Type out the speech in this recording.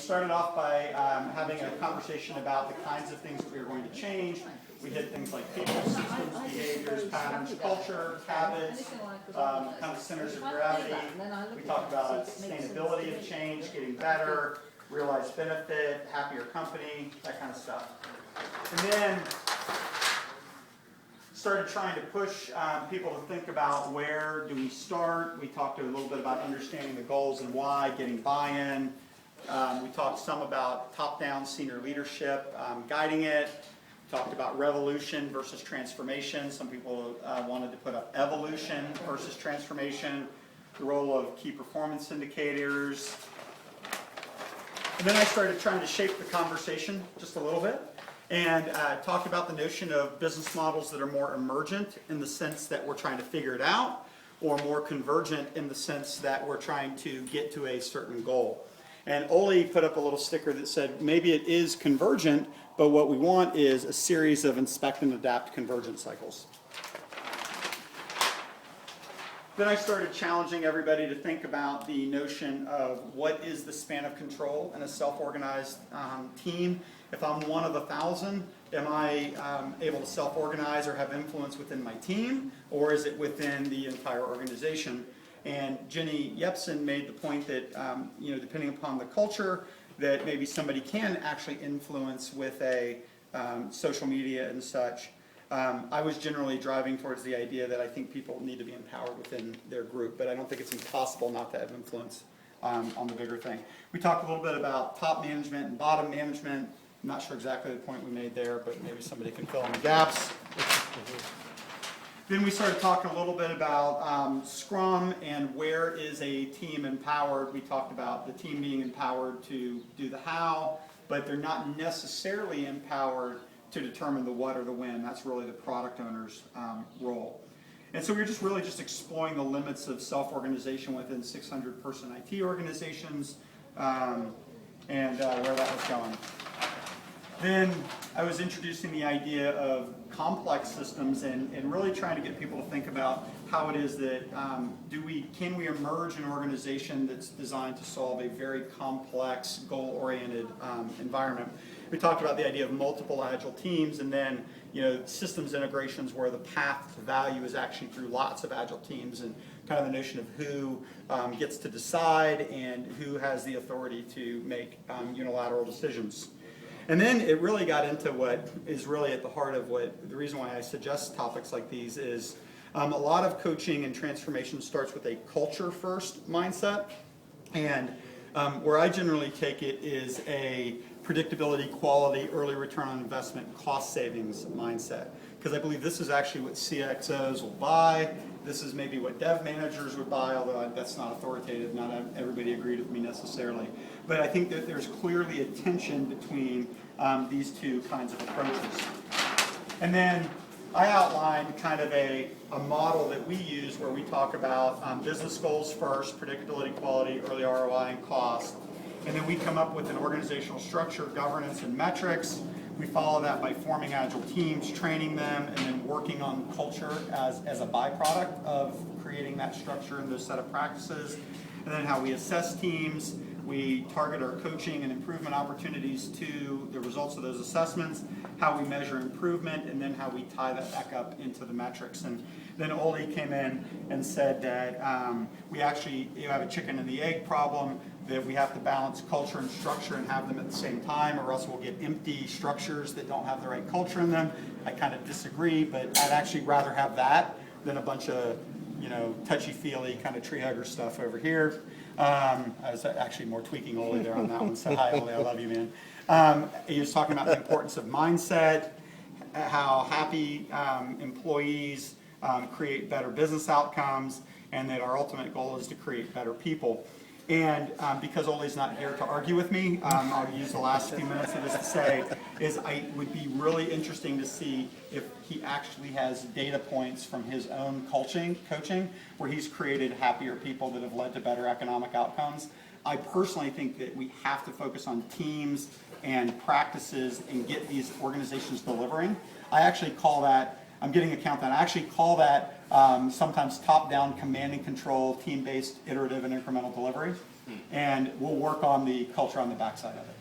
started off by having a conversation about the kinds of things that we were going to change. We hit things like people, systems, behaviors, patterns, culture, habits, kind of centers of gravity. We talked about sustainability of change, getting better, realized benefit, happier company, that kind of stuff. And then started trying to push people to think about where do we start. We talked a little bit about understanding the goals and why, getting buy-in. We talked some about top-down senior leadership, guiding it. We talked about revolution versus transformation. Some people wanted to put up evolution versus transformation, the role of key performance indicators. And then I started trying to shape the conversation just a little bit and talked about the notion of business models that are more emergent in the sense that we're trying to figure it out, or more convergent in the sense that we're trying to get to a certain goal. And Oli put up a little sticker that said, maybe it is convergent, but what we want is a series of inspect and adapt convergent cycles. Then I started challenging everybody to think about the notion of what is the span of control in a self-organized team. If I'm one of 1,000, am I able to self-organize or have influence within my team, or is it within the entire organization? And Jenny Yepsen made the point that, depending upon the culture, that maybe somebody can actually influence with a social media and such. I was generally driving towards the idea that I think people need to be empowered within their group, but I don't think it's impossible not to have influence on the bigger thing. We talked a little bit about top management and bottom management. I'm not sure exactly the point we made there, but maybe somebody can fill in the gaps. Then we started talking a little bit about Scrum and where is a team empowered. We talked about the team being empowered to do the how, but they're not necessarily empowered to determine the what or the when. That's really the product owner's role. And so we were just really just exploring the limits of self-organization within 600-person IT organizations and where that was going. Then I was introducing the idea of complex systems and really trying to get people to think about how it is that can we emerge an organization that's designed to solve a very complex, goal-oriented environment. We talked about the idea of multiple agile teams and then systems integrations where the path to value is actually through lots of agile teams and kind of the notion of who gets to decide and who has the authority to make unilateral decisions. And then it really got into what is really at the heart of the reason why I suggest topics like these is a lot of coaching and transformation starts with a culture-first mindset. And where I generally take it is a predictability, quality, early return on investment, cost savings mindset. Because I believe this is actually what CXOs will buy. This is maybe what dev managers would buy, although that's not authoritative. Not everybody agreed with me necessarily. But I think that there's clearly a tension between these two kinds of approaches. And then I outlined kind of a model that we use where we talk about business goals first, predictability, quality, early ROI, and cost. And then we come up with an organizational structure, governance, and metrics. We follow that by forming agile teams, training them, and then working on culture as a byproduct of creating that structure and those set of practices. And then how we assess teams. We target our coaching and improvement opportunities to the results of those assessments, how we measure improvement, and then how we tie that back up into the metrics. And then Oli came in and said that we actually have a chicken and the egg problem, that we have to balance culture and structure and have them at the same time, or else we'll get empty structures that don't have the right culture in them. I kind of disagree, but I'd actually rather have that than a bunch of touchy-feely kind of tree hugger stuff over here. I was actually more tweaking Oli there on that one, so hi Oli, I love you, man. He was talking about the importance of mindset, how happy employees create better business outcomes, and that our ultimate goal is to create better people. And because Oli's not here to argue with me, I'll use the last few minutes of this to say is I would be really interesting to see if he actually has data points from his own coaching where he's created happier people that have led to better economic outcomes. I personally think that we have to focus on teams and practices and get these organizations delivering. I actually call that, I'm getting a count that, I actually call that sometimes top-down command and control, team-based, iterative, and incremental delivery. And we'll work on the culture on the backside of it.